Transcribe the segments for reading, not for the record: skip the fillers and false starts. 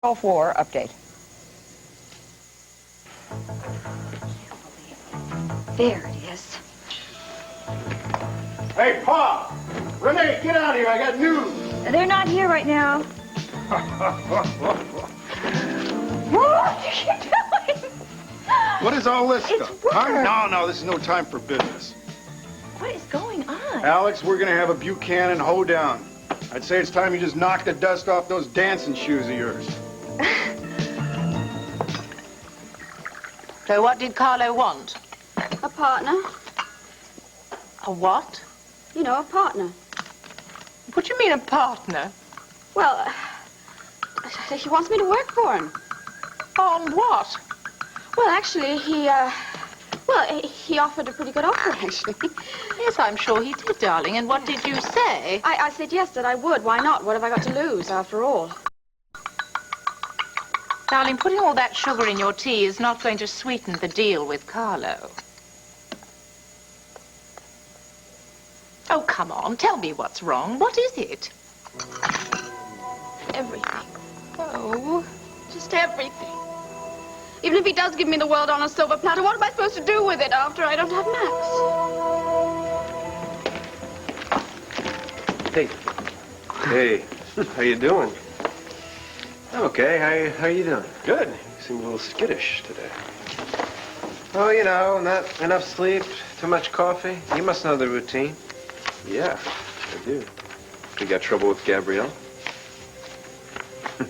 Gulf War update. There it is. Hey, Pa! Renee, get out of here. I got news. They're not here right now. What are you doing? What is all this It's stuff? work. Huh? No, this is no time for business. What is going on? Alex, we're gonna have a Buchanan hoedown. I'd say it's time you just knock the dust off those dancing shoes of yours. So what did Carlo want? A partner. A what? You know, a partner. What do you mean a partner? Well, he wants me to work for him. On what? Well, actually, he offered a pretty good offer, actually. Yes, I'm sure he did, darling. And what did you say? I said yes, that I would. Why not? What have I got to lose, after all? Darling, putting all that sugar in your tea is not going to sweeten the deal with Carlo. Oh, come on. Tell me what's wrong. What is it? Everything. Oh. Just everything. Even if he does give me the world on a silver platter, what am I supposed to do with it after I don't have Max? Hey. Hey. How you doing? I'm okay. How you doing? Good. You seem a little skittish today. Oh, you know, not enough sleep, too much coffee. You must know the routine. Yeah, I do. You got trouble with Gabrielle? You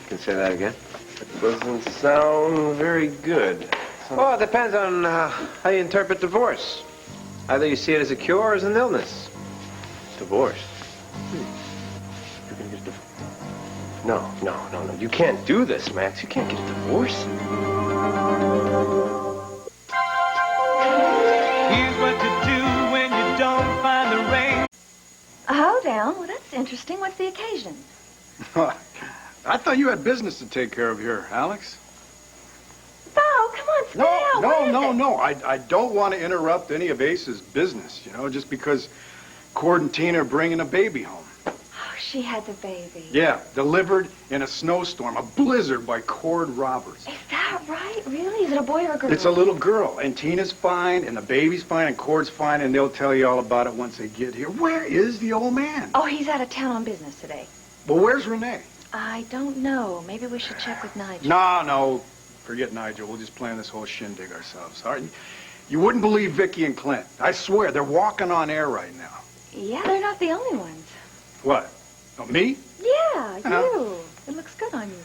can say that again. It doesn't sound very good. Well, it depends on how you interpret divorce. Either you see it as a cure or as an illness. Divorce? You're gonna get a divorce? No. You can't do this, Max. You can't get a divorce. Here's what to do when you don't find the rain. A hoedown? Well, that's interesting. What's the occasion? I thought you had business to take care of here, Alex. Bo, come on, spit it out. What is it? No. I don't want to interrupt any of Ace's business, you know, just because Cord and Tina are bringing a baby home. Oh, she had the baby. Yeah, delivered in a snowstorm, a blizzard by Cord Roberts. Is that right? Really? Is it a boy or a girl? It's a little girl, and Tina's fine, and the baby's fine, and Cord's fine, and they'll tell you all about it once they get here. Where is the old man? Oh, he's out of town on business today. Well, where's Renee? I don't know. Maybe we should check with Nigel. No. Forget Nigel. We'll just plan this whole shindig ourselves. All right? You wouldn't believe Vicky and Clint. I swear, they're walking on air right now. Yeah, they're not the only ones. What? Oh, me? Yeah, you. It looks good on you.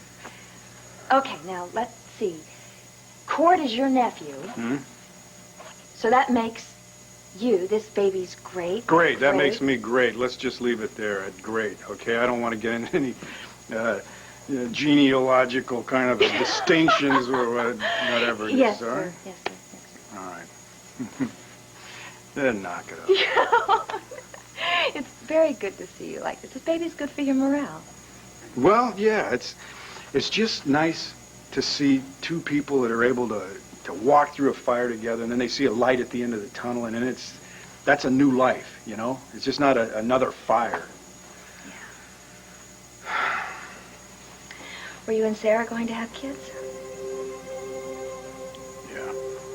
Okay, now, let's see. Cord is your nephew. Hmm? So that makes you, this baby's great. Great. That makes me great. Let's just leave it there at great, okay? I don't want to get into any genealogical kind of distinctions or whatever it is, Yes, all right? sir. Yes, sir. All right. Then knock it up. It's very good to see you like this. This baby's good for your morale. Well, yeah, it's just nice to see two people that are able to walk through a fire together, and then they see a light at the end of the tunnel, and then that's a new life, you know? It's just not another fire. Yeah. Were you and Sarah going to have kids?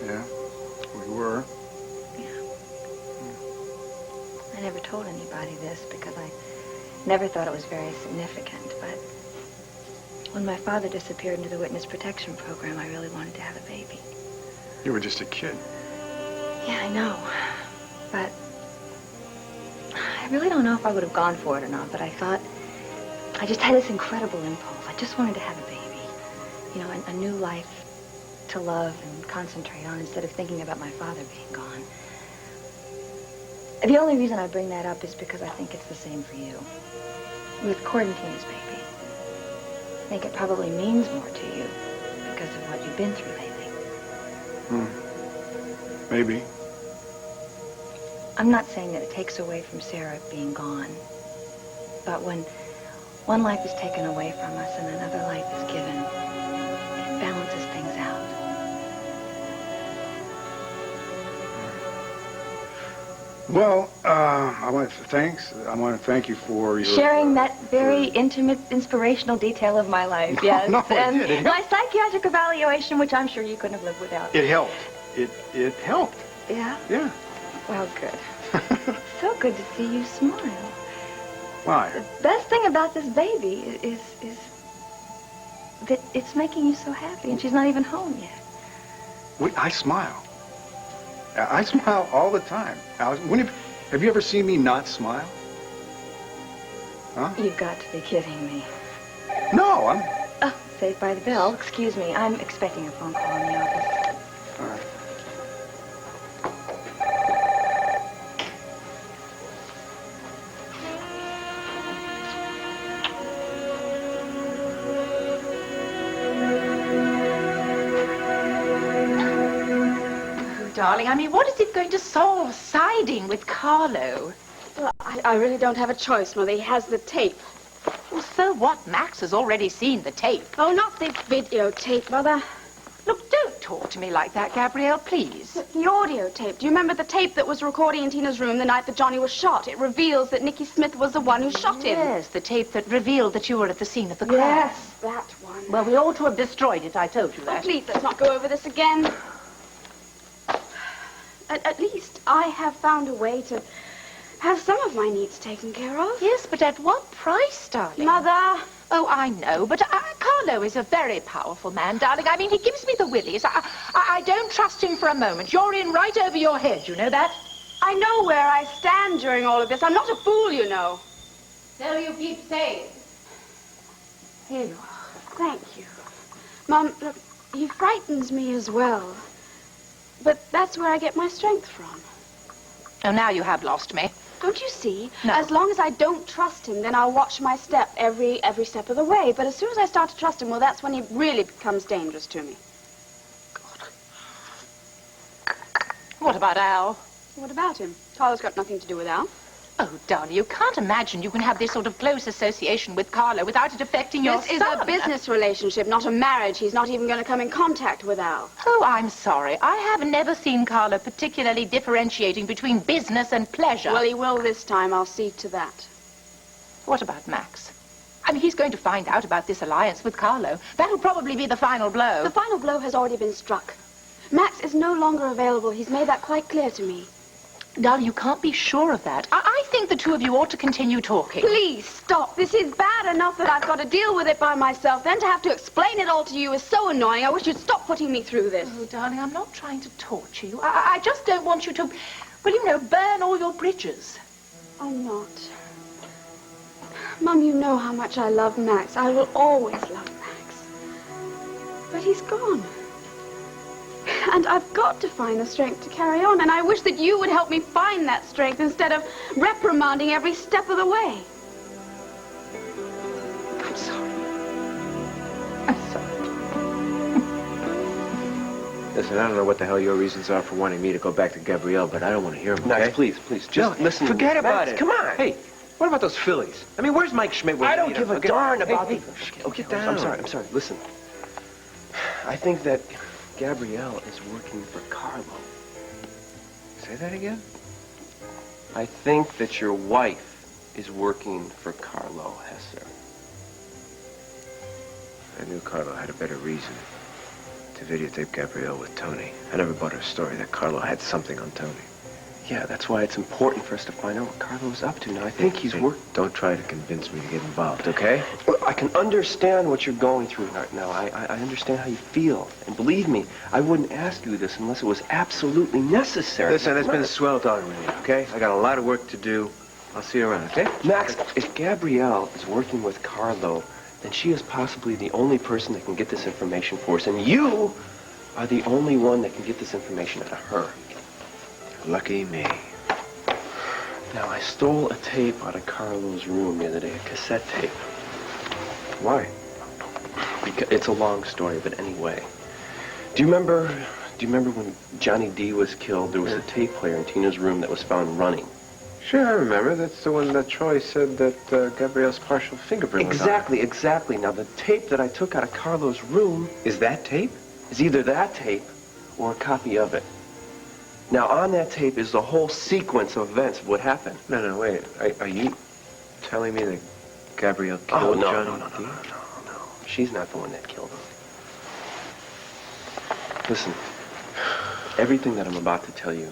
Yeah, we were. I never told anybody this because I never thought it was very significant, but when my father disappeared into the witness protection program, I really wanted to have a baby. You were just a kid. Yeah, I know, but I really don't know if I would have gone for it or not, but I thought, I just had this incredible impulse. I just wanted to have a baby. You know, a new life to love and concentrate on instead of thinking about my father being gone. The only reason I bring that up is because I think it's the same for you. With Cord and Tina's baby. I think it probably means more to you because of what you've been through lately. Maybe. I'm not saying that it takes away from Sarah being gone. But when one life is taken away from us and another life is given, it balances things out. Well, I want to thank you for your... Sharing that very intimate, inspirational detail of my life, yes. No, it and did. It my helped. psychiatric evaluation, which I'm sure you couldn't have lived without. It helped. It helped. Yeah? Yeah. Well, good. So good to see you smile. Why? The best thing about this baby is that it's making you so happy, and she's not even home yet. I smile. I smile all the time. Alice, have you ever seen me not smile? Huh? You've got to be kidding me. No, I'm... Oh, Saved by the Bell. Excuse me. I'm expecting a phone call in the office. All right. Darling, I mean, what is it going to solve siding with Carlo? Well, I really don't have a choice, Mother. He has the tape. Well, so what? Max has already seen the tape. Oh, not the videotape, Mother. Look, don't talk to me like that, Gabrielle, please. The audio tape. Do you remember the tape that was recording in Tina's room the night that Johnny was shot? It reveals that Nicky Smith was the one who shot him. Yes, the tape that revealed that you were at the scene of the crime. Yes, that one. Well, we ought to have destroyed it, I told you Oh, that. please, let's not go over this again. At least I have found a way to have some of my needs taken care of. Yes, but at what price, darling? Mother. Oh, I know, but Carlo is a very powerful man, darling. I mean, he gives me the willies. I don't trust him for a moment. You're in right over your head, you know that? I know where I stand during all of this. I'm not a fool, you know. So you keep saying. Here you are. Thank you. Mom, look, he frightens me as well. But that's where I get my strength from. Oh, now you have lost me. Don't you see? No. As long as I don't trust him, then I'll watch my step every step of the way. But as soon as I start to trust him, well, that's when he really becomes dangerous to me. What about Al? What about him? Carlo's got nothing to do with Al. Oh, darling, you can't imagine you can have this sort of close association with Carlo without it affecting your This is son. a business relationship, not a marriage. He's not even going to come in contact with Al. Oh, I'm sorry. I have never seen Carlo particularly differentiating between business and pleasure. Well, he will this time. I'll see to that. What about Max? I mean, he's going to find out about this alliance with Carlo. That'll probably be the final blow. The final blow has already been struck. Max is no longer available. He's made that quite clear to me. Darling, you can't be sure of that. I think the two of you ought to continue talking. Please stop. This is bad enough that I've got to deal with it by myself. Then to have to explain it all to you is so annoying. I wish you'd stop putting me through this. Oh, darling, I'm not trying to torture you. I just don't want you to, well, you know, burn all your bridges. I'm not. Mum, you know how much I love Max. I will always love Max. But he's gone. And I've got to find the strength to carry on. And I wish that you would help me find that strength instead of reprimanding every step of the way. I'm sorry. I'm sorry. Listen, I don't know what the hell your reasons are for wanting me to go back to Gabrielle, but I don't want to hear them, okay? Max, please, just listen. Forget to me. about Max, it. Come on. Hey, what about those fillies? I mean, where's Mike Schmidt? when I you don't need give him, a okay? darn about Hey, it. okay, Get down. I'm sorry. Listen. I think that Gabrielle is working for Carlo. Say that again? I think that your wife is working for Carlo Hesser. I knew Carlo had a better reason to videotape Gabrielle with Tony. I never bought her story that Carlo had something on Tony. Yeah, that's why it's important for us to find out what Carlo's up to. Now, I think he's working. Don't try to convince me to get involved, okay? I can understand what you're going through right now. I understand how you feel. And believe me, I wouldn't ask you this unless it was absolutely necessary. Listen, it's been swell talking with you, okay? I got a lot of work to do. I'll see you around, okay? Max, if Gabrielle is working with Carlo, then she is possibly the only person that can get this information for us. And you are the only one that can get this information out of her. Lucky me. Now, I stole a tape out of Carlo's room the other day, a cassette tape. Why? Because it's a long story, but anyway. Do you remember when Johnny D was killed? There was a tape player in Tina's room that was found running. Sure, I remember. That's the one that Troy said that Gabrielle's partial fingerprint was on. Exactly. Now, the tape that I took out of Carlo's room Is that tape? is either that tape or a copy of it. Now, on that tape is the whole sequence of events of what happened. No, wait. Are you telling me that Gabrielle Oh, killed no, Johnny no. D? She's not the one that killed him. Listen, everything that I'm about to tell you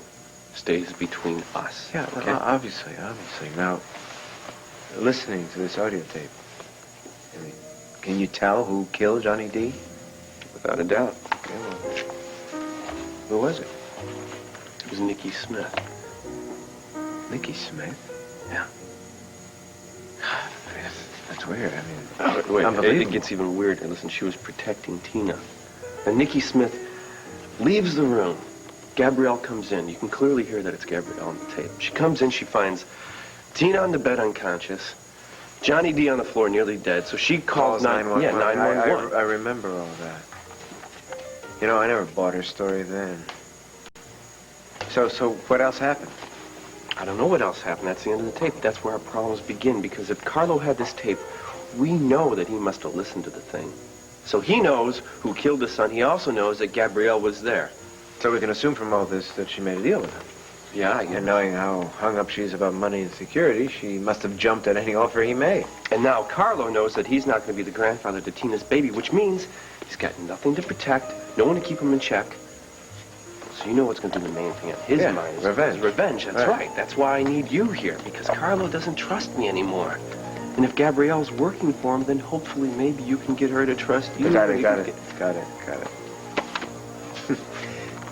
stays between us. Yeah, okay? obviously. Now, listening to this audio tape, I mean, can you tell who killed Johnny D? Without a doubt. Okay, well, who was it? It was Nicky Smith. Nicky Smith? Yeah. That's weird. I mean, Wait, unbelievable. it gets even weirder. Listen, she was protecting Tina. And Nicky Smith leaves the room. Gabrielle comes in. You can clearly hear that it's Gabrielle on the tape. She comes in, she finds Tina on the bed unconscious, Johnny D on the floor nearly dead, so she calls 911. Yeah, 911. I remember all that. You know, I never bought her story then. So what else happened? I don't know what else happened. That's the end of the tape. That's where our problems begin, because if Carlo had this tape, we know that he must have listened to the thing. So he knows who killed his son. He also knows that Gabrielle was there. So we can assume from all this that she made a deal with him. Yeah, I guess. And knowing how hung up she is about money and security, she must have jumped at any offer he made. And now Carlo knows that he's not going to be the grandfather to Tina's baby, which means he's got nothing to protect, no one to keep him in check. So you know what's going to be the main thing on his mind. Revenge. Revenge, that's right. That's why I need you here, because Carlo doesn't trust me anymore. And if Gabrielle's working for him, then hopefully maybe you can get her to trust you. Got it.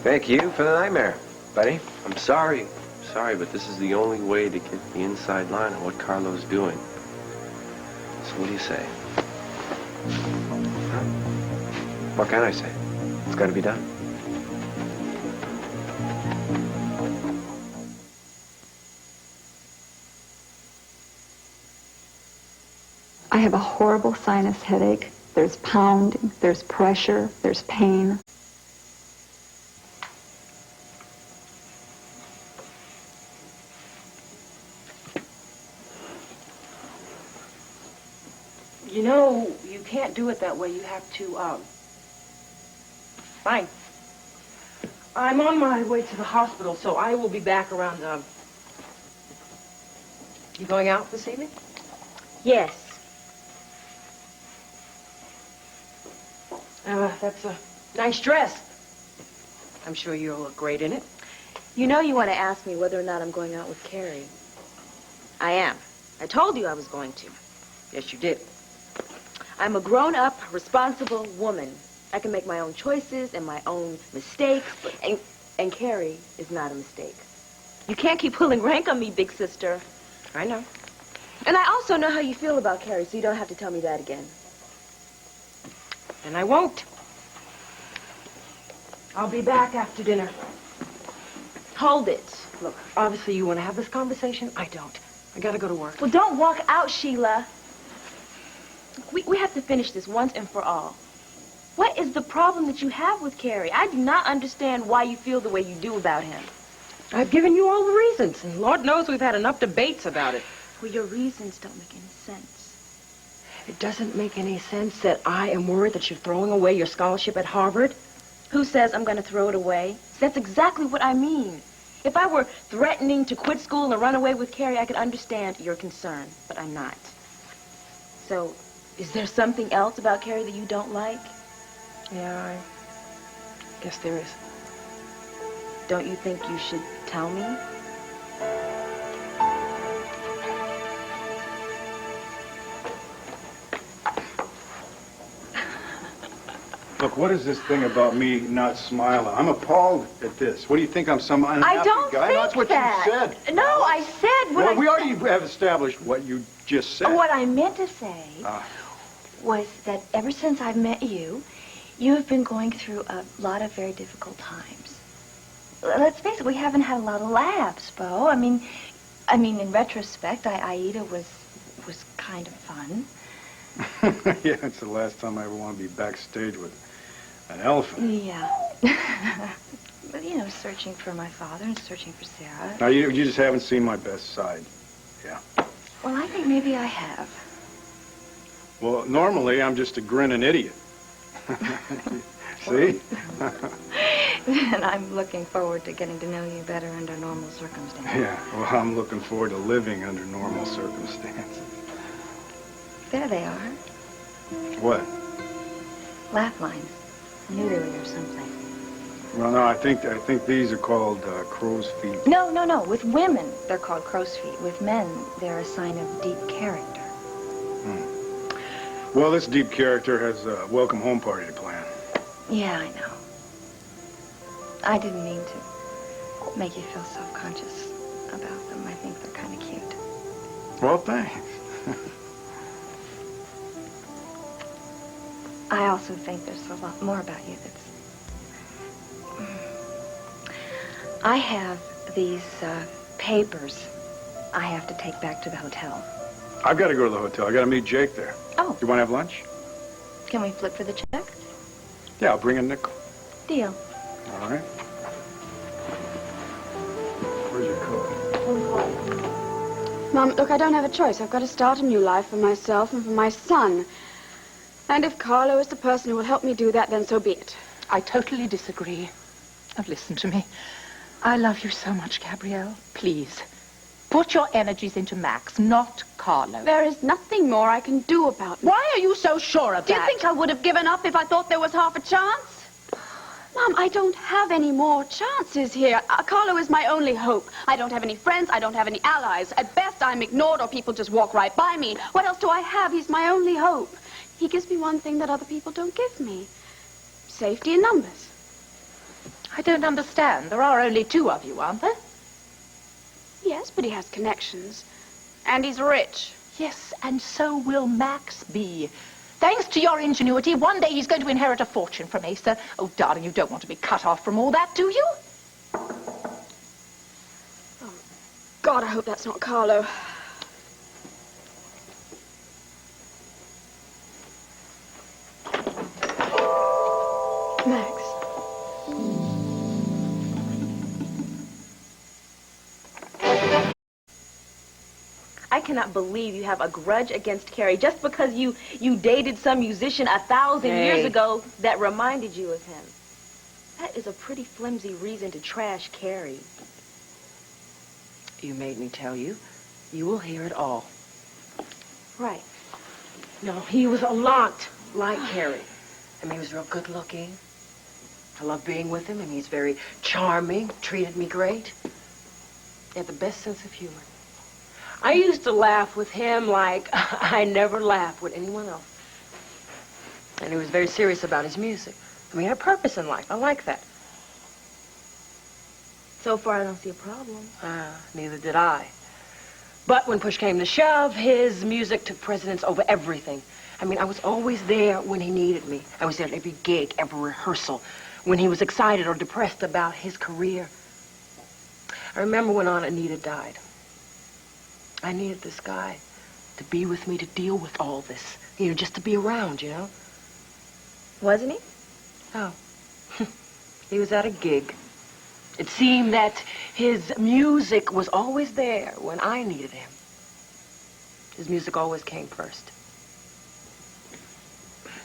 Thank you for the nightmare, buddy. I'm sorry, but this is the only way to get the inside line on what Carlo's doing. So what do you say? What can I say? It's got to be done. I have a horrible sinus headache. There's pounding, there's pressure, there's pain. You know, you can't do it that way. You have to, Fine. I'm on my way to the hospital, so I will be back around, You going out this evening? Yes. That's a nice dress. I'm sure you'll look great in it. You know you want to ask me whether or not I'm going out with Carrie. I am. I told you I was going to. Yes, you did. I'm a grown-up, responsible woman. I can make my own choices and my own mistakes, and Carrie is not a mistake. You can't keep pulling rank on me, big sister. I know. And I also know how you feel about Carrie, so you don't have to tell me that again. And I won't. I'll be back after dinner. Hold it. Look, obviously you want to have this conversation. I don't. I gotta go to work. Well, don't walk out, Sheila. We have to finish this once and for all. What is the problem that you have with Carrie? I do not understand why you feel the way you do about him. I've given you all the reasons, and Lord knows we've had enough debates about it. Well, your reasons don't make any sense. It doesn't make any sense that I am worried that you're throwing away your scholarship at Harvard. Who says I'm going to throw it away? That's exactly what I mean. If I were threatening to quit school and run away with Carrie, I could understand your concern, but I'm not. So, is there something else about Carrie that you don't like? Yeah, I guess there is. Don't you think you should tell me? Look, what is this thing about me not smiling? I'm appalled at this. What do you think? I'm some unhappy I don't guy? think That's what that. you said. No, I said what Well, we already have established what you just said. What I meant to say was that ever since I've met you, you have been going through a lot of very difficult times. Let's face it, we haven't had a lot of laughs, Bo. I mean, in retrospect, Aida was kind of fun. Yeah, it's the last time I ever want to be backstage with an elephant. Yeah. But, you know, searching for my father and searching for Sarah. Now, you just haven't seen my best side. Yeah. Well, I think maybe I have. Well, normally, I'm just a grinning idiot. See? And I'm looking forward to getting to know you better under normal circumstances. Yeah, well, I'm looking forward to living under normal circumstances. There they are. What? Laugh lines. I knew they were there someplace. Well, no, I think these are called crow's feet. No. With women, they're called crow's feet. With men, they're a sign of deep character. Well, this deep character has a welcome home party to plan. Yeah, I know. I didn't mean to make you feel self-conscious about them. I think they're kind of cute. Well, thanks. I also think there's a lot more about you that's... I have these papers I have to take back to the hotel. I've got to go to the hotel. I got to meet Jake there. Oh. You want to have lunch? Can we flip for the check? Yeah, I'll bring a nickel. Deal. All right. Where's your coat? Mom, look, I don't have a choice. I've got to start a new life for myself and for my son. And if Carlo is the person who will help me do that, then so be it. I totally disagree. Now, listen to me. I love you so much, Gabrielle. Please, put your energies into Max, not Carlo. There is nothing more I can do about it. Why are you so sure of Do that? you think I would have given up if I thought there was half a chance? Mom, I don't have any more chances here. Carlo is my only hope. I don't have any friends. I don't have any allies. At best, I'm ignored or people just walk right by me. What else do I have? He's my only hope. He gives me one thing that other people don't give me. Safety in numbers. I don't understand. There are only two of you, aren't there? Yes, but he has connections. And he's rich. Yes, and so will Max be. Thanks to your ingenuity, one day he's going to inherit a fortune from Asa. Oh, darling, you don't want to be cut off from all that, do you? Oh, God, I hope that's not Carlo. Max. I cannot believe you have a grudge against Carrie just because you dated some musician 1,000 years ago that reminded you of him. That is a pretty flimsy reason to trash Carrie. You made me tell you. You will hear it all. Right. No, he was a lot like Harry. I mean, he was real good looking. I love being with him, and he's very charming, treated me great. He had the best sense of humor. I used to laugh with him like I never laughed with anyone else. And he was very serious about his music. I mean, he had a purpose in life. I like that. So far, I don't see a problem. Neither did I. But when push came to shove, his music took precedence over everything. I mean, I was always there when he needed me. I was there at every gig, every rehearsal, when he was excited or depressed about his career. I remember when Aunt Anita died. I needed this guy to be with me, to deal with all this. You know, just to be around, you know? Wasn't he? Oh. He was at a gig. It seemed that his music was always there when I needed him. His music always came first.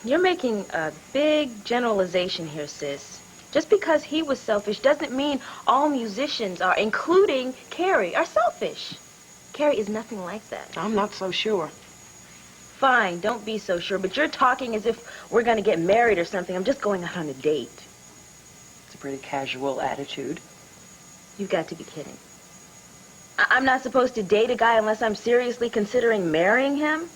You're making a big generalization here, sis. Just because he was selfish doesn't mean all musicians are, including Carrie, are selfish. Carrie is nothing like that. I'm not so sure. Fine, don't be so sure, but you're talking as if we're going to get married or something. I'm just going out on a date. It's a pretty casual attitude. You've got to be kidding. I'm not supposed to date a guy unless I'm seriously considering marrying him?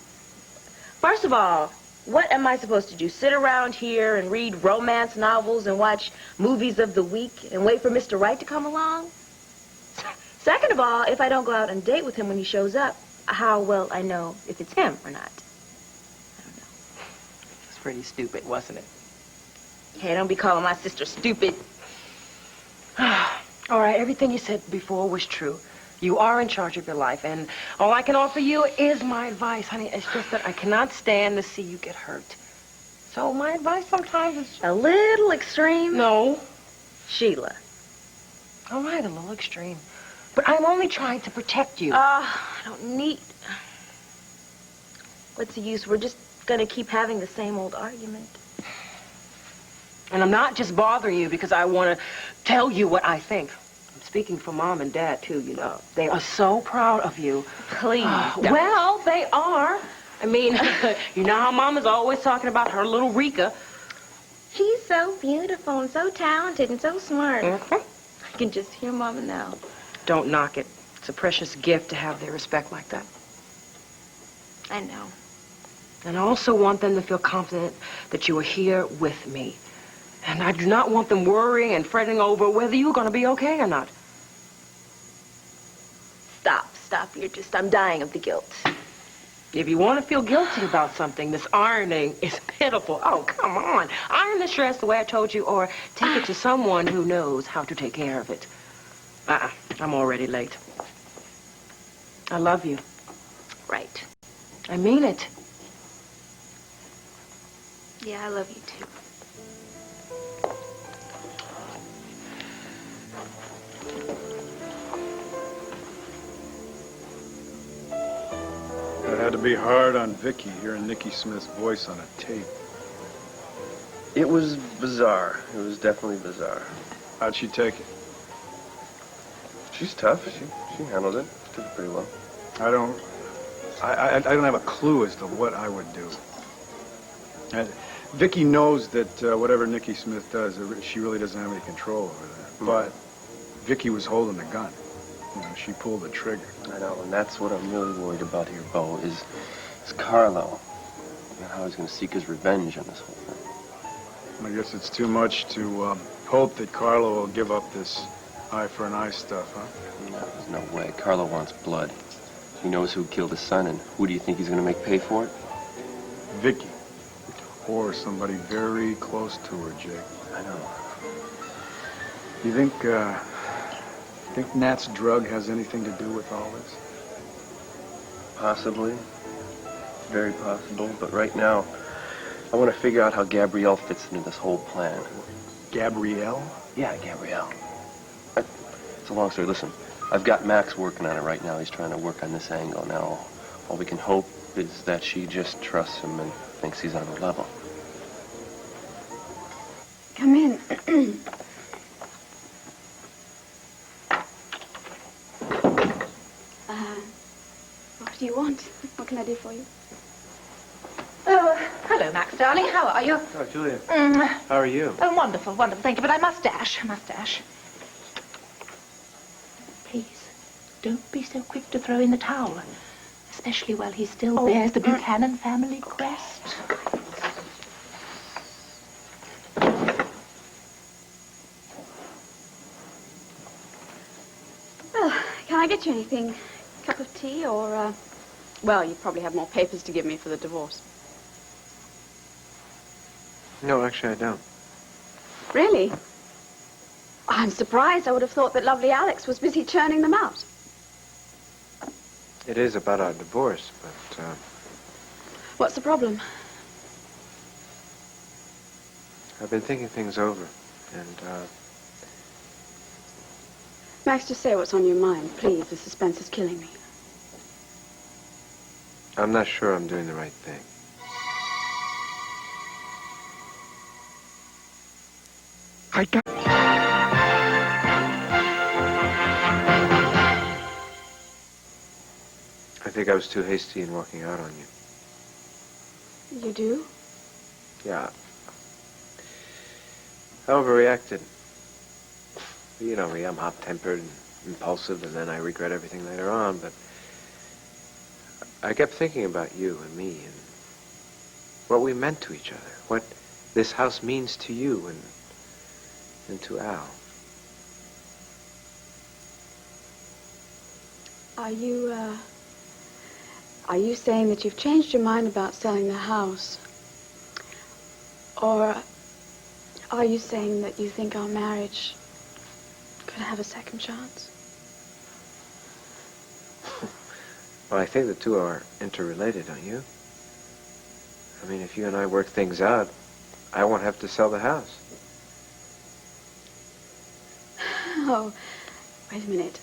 First of all, what am I supposed to do? Sit around here and read romance novels and watch movies of the week and wait for Mr. Right to come along? Second of all, if I don't go out and date with him when he shows up, how will I know if it's him or not? I don't know. It was pretty stupid, wasn't it? Hey, don't be calling my sister stupid. All right, everything you said before was true. You are in charge of your life, and all I can offer you is my advice, honey. It's just that I cannot stand to see you get hurt. So my advice sometimes is... A little extreme? No. Sheila. All right, a little extreme. But I'm only trying to protect you. I don't need... What's the use? We're just gonna keep having the same old argument. And I'm not just bothering you because I want to tell you what I think. I'm speaking for Mom and Dad, too, you know. They are so proud of you. Please. Well, they are. I mean, you know how Mama's always talking about her little Rika. She's so beautiful and so talented and so smart. Mm-hmm. I can just hear Mama now. Don't knock it. It's a precious gift to have their respect like that. I know. And I also want them to feel confident that you are here with me. And I do not want them worrying and fretting over whether you're going to be okay or not. Stop. I'm dying of the guilt. If you want to feel guilty about something, this ironing is pitiful. Oh, come on. Iron this dress the way I told you, or take it to someone who knows how to take care of it. I'm already late. I love you. Right. I mean it. Yeah, I love you too. It had to be hard on Vicky hearing Nicky Smith's voice on a tape. It was bizarre. It was definitely bizarre. How'd she take it? She's tough. She handled it. Did it pretty well. I don't have a clue as to what I would do. Vicky knows that whatever Nicky Smith does, she really doesn't have any control over that. But Vicky was holding the gun. You know, she pulled the trigger. I know, and that's what I'm really worried about here, Bo, is Carlo. And how he's going to seek his revenge on this whole thing. I guess it's too much to hope that Carlo will give up this eye for an eye stuff, huh? No, there's no way. Carlo wants blood. He knows who killed his son, and who do you think he's going to make pay for it? Vicky. Or somebody very close to her, Jake. I know. You think Nat's drug has anything to do with all this? Possibly. Very possible. But right now, I want to figure out how Gabrielle fits into this whole plan. Gabrielle? Yeah, Gabrielle. It's a long story. Listen, I've got Max working on it right now. He's trying to work on this angle. Now, all we can hope is that she just trusts him and thinks he's on her level. Come in. What do you want? What can I do for you? Oh, hello, Max, darling. How are you? Oh, Julia. How are you? Oh, wonderful, wonderful. Thank you, but I must dash. Please, don't be so quick to throw in the towel, especially while he still bears the Buchanan family crest. Well, can I get you anything? Cup of tea or, well, you probably have more papers to give me for the divorce. No, actually, I don't. Really? I'm surprised. I would have thought that lovely Alex was busy churning them out. It is about our divorce, but, What's the problem? I've been thinking things over, and, Max, just say what's on your mind, please. The suspense is killing me. I'm not sure I'm doing the right thing. I think I was too hasty in walking out on you. You do? Yeah. I overreacted. You know me, I'm hot-tempered and impulsive, and then I regret everything later on, but I kept thinking about you and me and what we meant to each other, what this house means to you and to Al. Are you saying that you've changed your mind about selling the house? Or are you saying that you think our marriage could have a second chance? Well, I think the two are interrelated, don't you? I mean, if you and I work things out, I won't have to sell the house. Oh, wait a minute.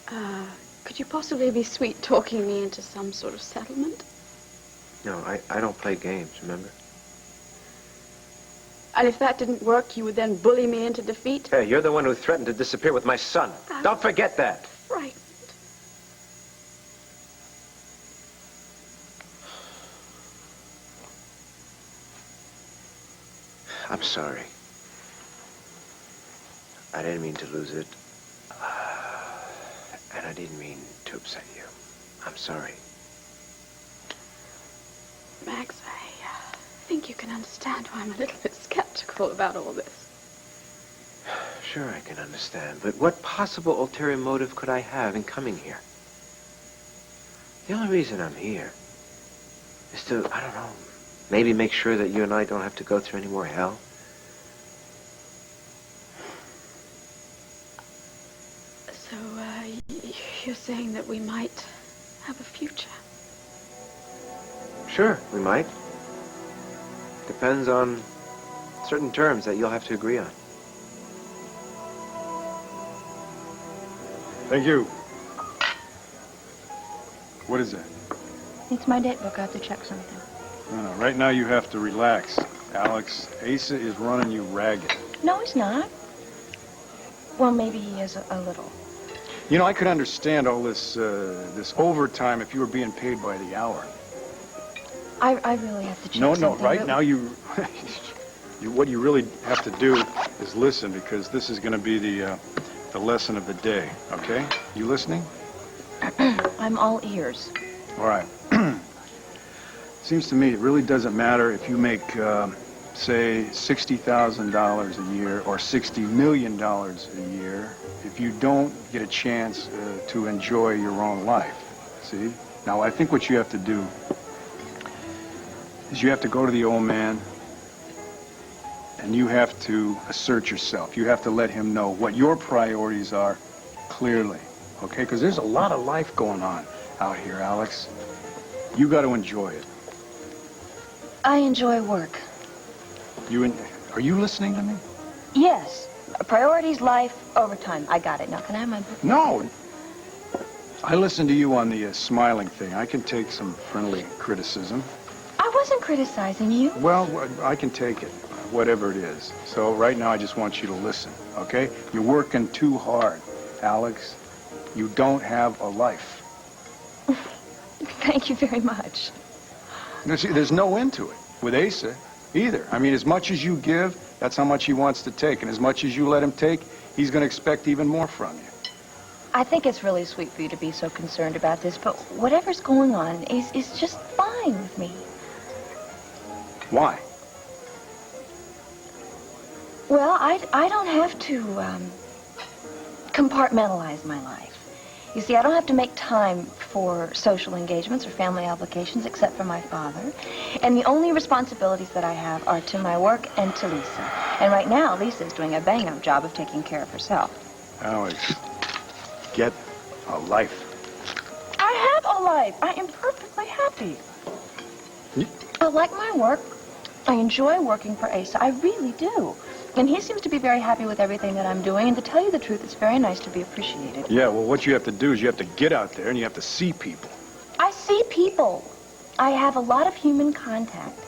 Could you possibly be sweet-talking me into some sort of settlement? No, I don't play games, remember? And if that didn't work, you would then bully me into defeat? Hey, you're the one who threatened to disappear with my son. Don't forget that. Right. I'm sorry. I didn't mean to lose it. And I didn't mean to upset you. I'm sorry. Max, I think you can understand why I'm a little bit skeptical about all this. Sure, I can understand. But what possible ulterior motive could I have in coming here? The only reason I'm here is to, I don't know, maybe make sure that you and I don't have to go through any more hell. So, you're saying that we might have a future? Sure, we might. Depends on certain terms that you'll have to agree on. Thank you. What is that? It's my date book. I have to check something. No, right now you have to relax. Alex, Asa is running you ragged. No, he's not. Well, maybe he is a little. You know, I could understand all this this overtime if you were being paid by the hour. I really have to check No, something. right now you, what you really have to do is listen, because this is going to be the lesson of the day, okay? You listening? I'm all ears. All right. Seems to me it really doesn't matter if you make, say, $60,000 a year or $60 million a year if you don't get a chance to enjoy your own life, see? Now, I think what you have to do is you have to go to the old man and you have to assert yourself. You have to let him know what your priorities are clearly, okay? Because there's a lot of life going on out here, Alex. You got to enjoy it. I enjoy work. Are you listening to me? Yes. Priorities, life, overtime. I got it. Now, can I have my book? No. I listened to you on the smiling thing. I can take some friendly criticism. I wasn't criticizing you. Well, I can take it, whatever it is. So right now I just want you to listen, okay? You're working too hard, Alex. You don't have a life. Thank you very much. You see, there's no end to it with Asa either. I mean, as much as you give, that's how much he wants to take. And as much as you let him take, he's going to expect even more from you. I think it's really sweet for you to be so concerned about this, but whatever's going on is just fine with me. Why? Well, I don't have to compartmentalize my life. You see, I don't have to make time for social engagements or family obligations except for my father. And the only responsibilities that I have are to my work and to Lisa. And right now, Lisa's doing a bang-up job of taking care of herself. Alex, get a life. I have a life. I am perfectly happy. I like my work. I enjoy working for Asa. I really do. And he seems to be very happy with everything that I'm doing. And to tell you the truth, it's very nice to be appreciated. Yeah, well, what you have to do is you have to get out there and you have to see people. I see people. I have a lot of human contact.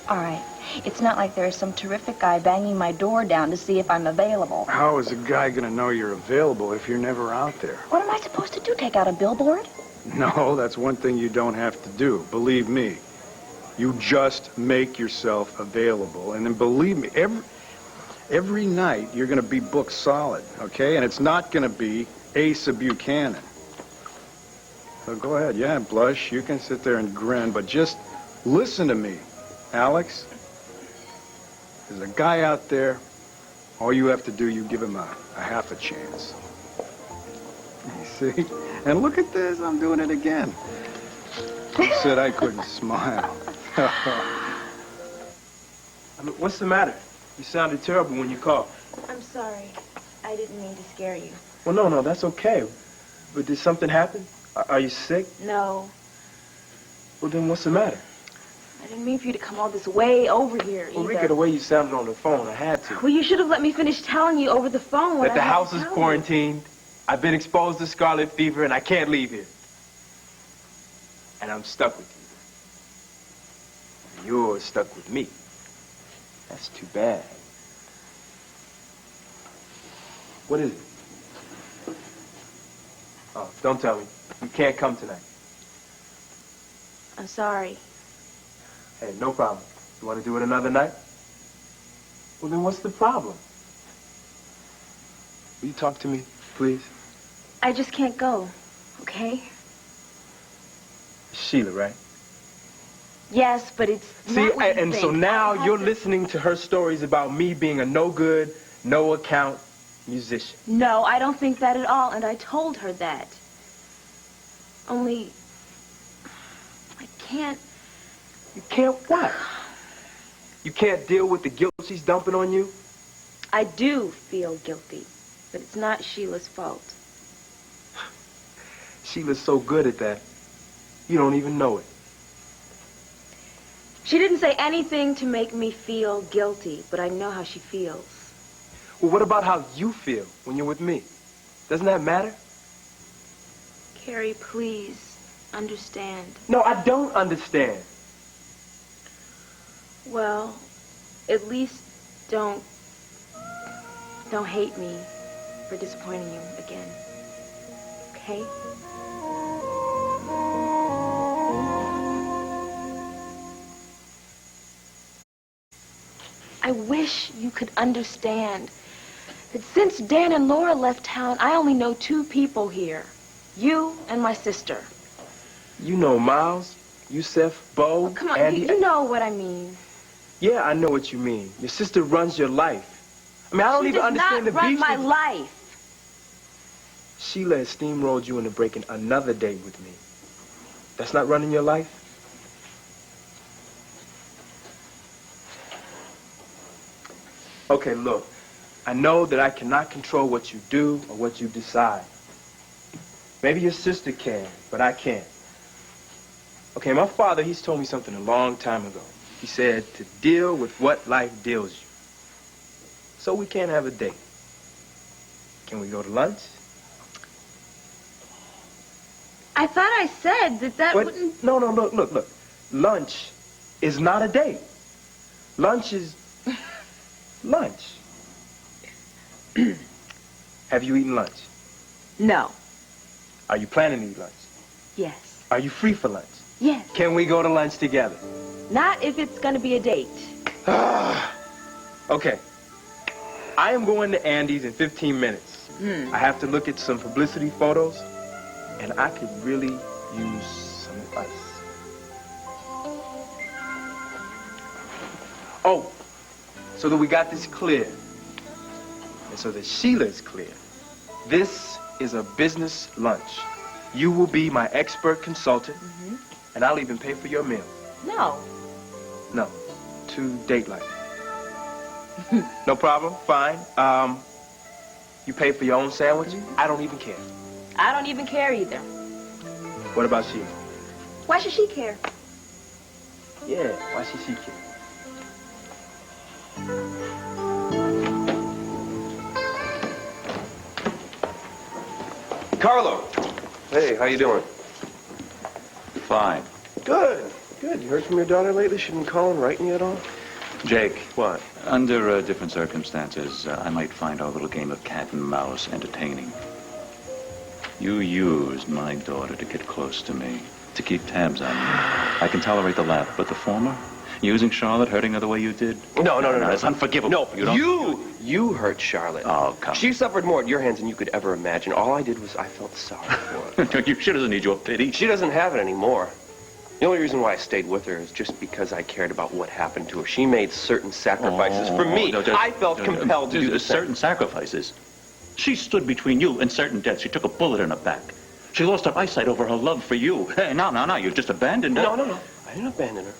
All right. It's not like there's some terrific guy banging my door down to see if I'm available. How is a guy going to know you're available if you're never out there? What am I supposed to do, take out a billboard? No, that's one thing you don't have to do. Believe me. You just make yourself available. And then believe me, every night you're going to be booked solid, okay? And it's not going to be Asa Buchanan. So go ahead, yeah, blush. You can sit there and grin, but just listen to me, Alex. There's a guy out there. All you have to do, you give him a half a chance. You see? And look at this, I'm doing it again. You said I couldn't smile. I mean, what's the matter? You sounded terrible when you called. I'm sorry. I didn't mean to scare you. Well, no, that's okay. But did something happen? Are you sick? No. Well, then what's the matter? I didn't mean for you to come all this way over here Well, either. Rika, the way you sounded on the phone, I had to. Well, you should have let me finish telling you over the phone what That the I had house to is tell you. quarantined. I've been exposed to scarlet fever, and I can't leave here. And I'm stuck with you. You're stuck with me. That's too bad. What is it? Oh, don't tell me. You can't come tonight. I'm sorry. Hey, no problem. You want to do it another night? Well, then what's the problem? Will you talk to me, please? I just can't go, okay? Sheila, right? Yes, but it's See, not what you and so think. now I have you're to- listening to her stories about me being a no-good, no-account musician. No, I don't think that at all, and I told her that. Only, I can't... You can't what? You can't deal with the guilt she's dumping on you? I do feel guilty, but it's not Sheila's fault. Sheila's so good at that, you don't even know it. She didn't say anything to make me feel guilty, but I know how she feels. Well, what about how you feel when you're with me? Doesn't that matter? Carrie, please, understand. No, I don't understand. Well, at least don't hate me for disappointing you again. Okay? I wish you could understand that since Dan and Laura left town, I only know 2 people here. You and my sister. You know Miles, Yusef, Bo, Oh, come on, Andy. you know what I mean. Yeah, I know what you mean. Your sister runs your life. I mean, I don't She even does understand not the run beef. my life. Sheila has steamrolled you into breaking another date with me. That's not running your life? Okay, look. I know that I cannot control what you do or what you decide. Maybe your sister can, but I can't. Okay, my father, he's told me something a long time ago. He said to deal with what life deals you. So we can't have a date. Can we go to lunch? I thought I said that But, wouldn't... no, look. Lunch is not a date. Lunch is lunch. Have you eaten lunch? No. Are you planning to eat lunch? Yes. Are you free for lunch? Yes. Can we go to lunch together? Not if it's going to be a date. Okay. I am going to Andy's in 15 minutes. I have to look at some publicity photos, and I could really use some advice. Oh, so that we got this clear, and so that Sheila is clear, this is a business lunch. You will be my expert consultant, and I'll even pay for your meal. No. No, to date like. No problem, fine. You pay for your own sandwich? I don't even care. I don't even care either. What about Sheila? Why should she care? Yeah, why should she care? Carlo! Hey, how you doing? Fine. Good. You heard from your daughter lately? She been calling, writing you at all? Jake. What? Under different circumstances, I might find our little game of cat and mouse entertaining. You used my daughter to get close to me, to keep tabs on me. I can tolerate the laugh, but the former? Using Charlotte, hurting her the way you did? No. It's unforgivable. No, you don't. You hurt Charlotte. Oh, come. She suffered more at your hands than you could ever imagine. All I did was I felt sorry for her. She doesn't need your pity. She doesn't have it anymore. The only reason why I stayed with her is just because I cared about what happened to her. She made certain sacrifices for me. I felt compelled to do the same. Certain sacrifices? She stood between you and certain death. She took a bullet in her back. She lost her eyesight over her love for you. Hey, no, you just abandoned her. No. I didn't abandon her.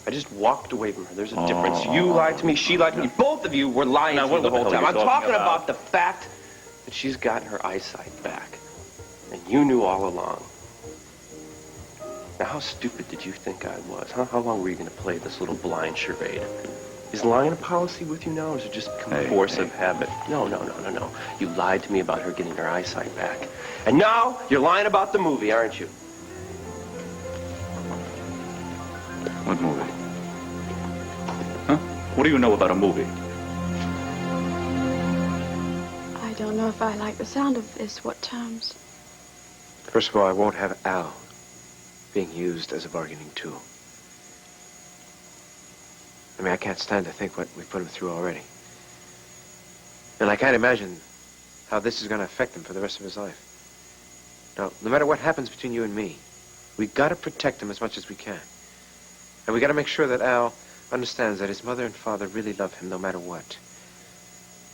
I just walked away from her. There's a difference. You lied to me. She lied to me. Both of you were lying to me the whole time. I'm talking about the fact that she's gotten her eyesight back. And you knew all along. Now, how stupid did you think I was, huh? How long were you going to play this little blind charade? Is lying a policy with you now, or is it just force of habit? No. You lied to me about her getting her eyesight back. And now, you're lying about the movie, aren't you? What movie? Huh? What do you know about a movie? I don't know if I like the sound of this. What terms? First of all, I won't have Al being used as a bargaining tool. I mean, I can't stand to think what we put him through already. And I can't imagine how this is going to affect him for the rest of his life. Now, no matter what happens between you and me, we got to protect him as much as we can. And we got to make sure that Al understands that his mother and father really love him no matter what.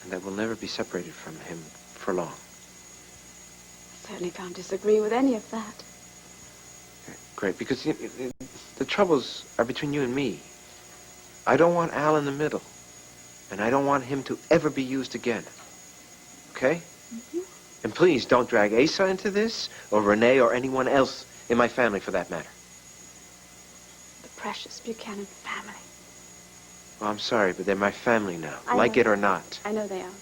And that we'll never be separated from him for long. I certainly can't disagree with any of that. Great, because the troubles are between you and me. I don't want Al in the middle. And I don't want him to ever be used again. Okay? Mm-hmm. And please don't drag Asa into this, or Renee, or anyone else in my family for that matter. The precious Buchanan family. Well, I'm sorry, but they're my family now, I like know. it or not. I know they are.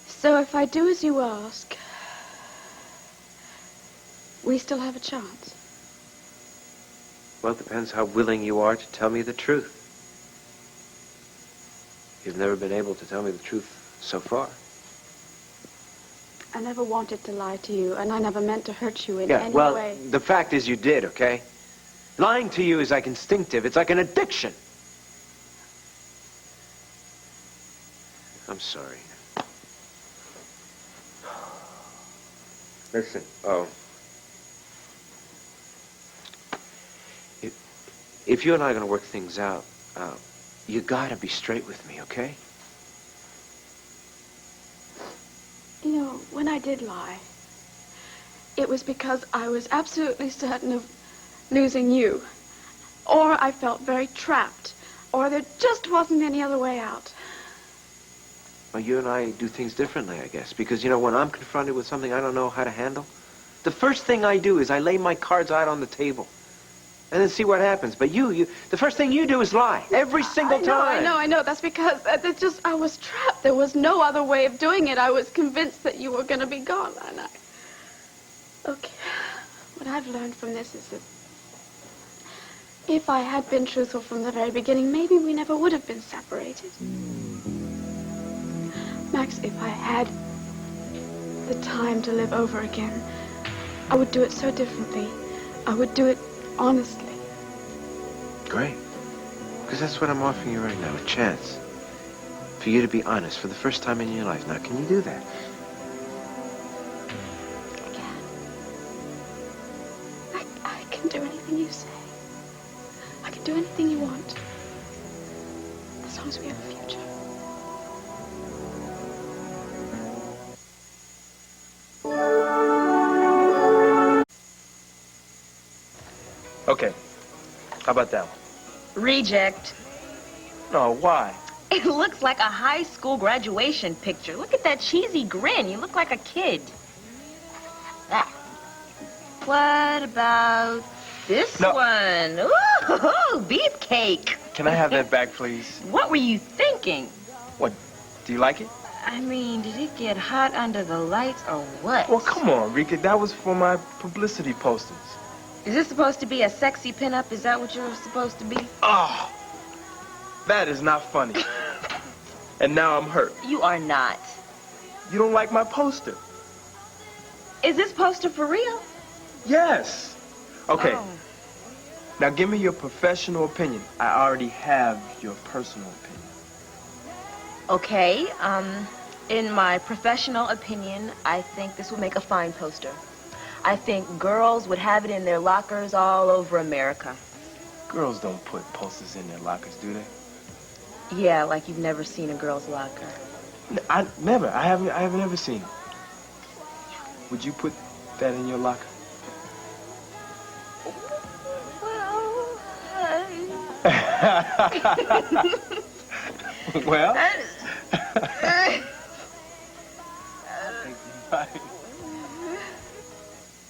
So if I do as you ask, we still have a chance. Well, it depends how willing you are to tell me the truth. You've never been able to tell me the truth so far. I never wanted to lie to you, and I never meant to hurt you in Yeah, any well, way. the fact is you did, okay? Lying to you is like instinctive. It's like an addiction. I'm sorry. Listen, if you and I are going to work things out, you got to be straight with me, okay? You know, when I did lie, it was because I was absolutely certain of losing you. Or I felt very trapped. Or there just wasn't any other way out. Well, you and I do things differently, I guess. Because, you know, when I'm confronted with something I don't know how to handle, the first thing I do is I lay my cards out on the table. And then see what happens. But the first thing you do is lie. Every single time. I know. That's because I was trapped. There was no other way of doing it. I was convinced that you were going to be gone. And okay. What I've learned from this is that if I had been truthful from the very beginning, maybe we never would have been separated. Max, if I had the time to live over again, I would do it so differently. I would do it honestly. Great. Because that's what I'm offering you right now, a chance. For you to be honest for the first time in your life. Now, can you do that? I can do anything you say. I can do anything you want. As long as we have a future. Okay. How about that one? Reject. No, why? It looks like a high school graduation picture. Look at that cheesy grin. You look like a kid. Ah. What about this one? Ooh, beefcake. Can I have that back, please? What were you thinking? What? Do you like it? I mean, did it get hot under the lights or what? Well, come on, Rika. That was for my publicity posters. Is this supposed to be a sexy pinup? Is that what you're supposed to be? Oh, that is not funny. And now I'm hurt. You are not. You don't like my poster? Is this poster for real? Yes. Okay. Oh. Now give me your professional opinion. I already have your personal opinion. Okay, in my professional opinion, I think this would make a fine poster. I think girls would have it in their lockers all over America. Girls don't put posters in their lockers, do they? Yeah, like you've never seen a girl's locker. I never. I haven't ever seen it. Would you put that in your locker? Well, Well?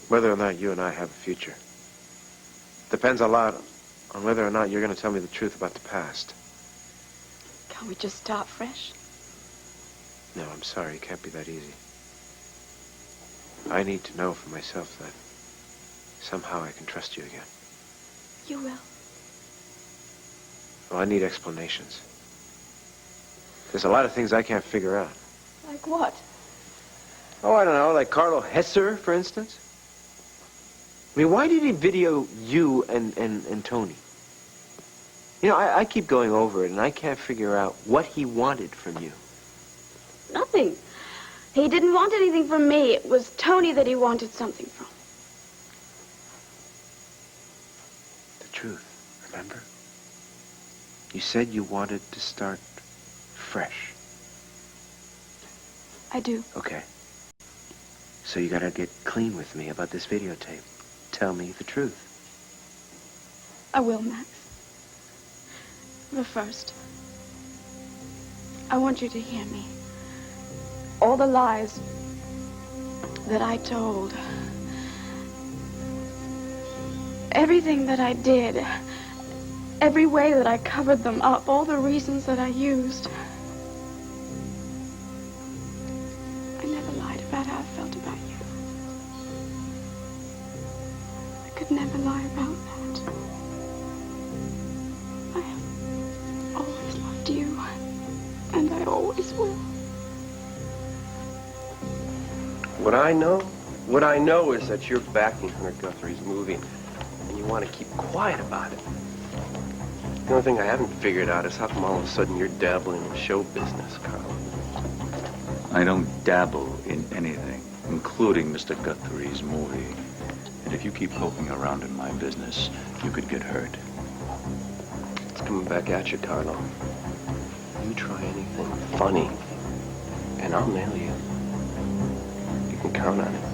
Whether or not you and I have a future depends a lot on whether or not you're going to tell me the truth about the past. Can't we just start fresh? No, I'm sorry. It can't be that easy. I need to know for myself that somehow I can trust you again. You will. Well, I need explanations. There's a lot of things I can't figure out. Like what? Oh, I don't know, like Carlo Hesser, for instance. I mean, why did he video you and Tony? You know, I keep going over it, and I can't figure out what he wanted from you. Nothing. He didn't want anything from me. It was Tony that he wanted something from. The truth, remember? You said you wanted to start fresh. I do. Okay. So you gotta get clean with me about this videotape. Tell me the truth. I will, Max. But first, I want you to hear me. All the lies that I told, everything that I did, every way that I covered them up, all the reasons that I used. I never lied about how I felt about you. I could never lie about that. I have always loved you, and I always will. What I know is that you're backing Hunter Guthrie's movie, and you want to keep quiet about it. The only thing I haven't figured out is how come all of a sudden you're dabbling in show business, Carl. I don't dabble in anything, including Mr. Guthrie's movie. And if you keep poking around in my business, you could get hurt. It's coming back at you, Carlo. You try anything funny, and I'll nail you. You can count on it.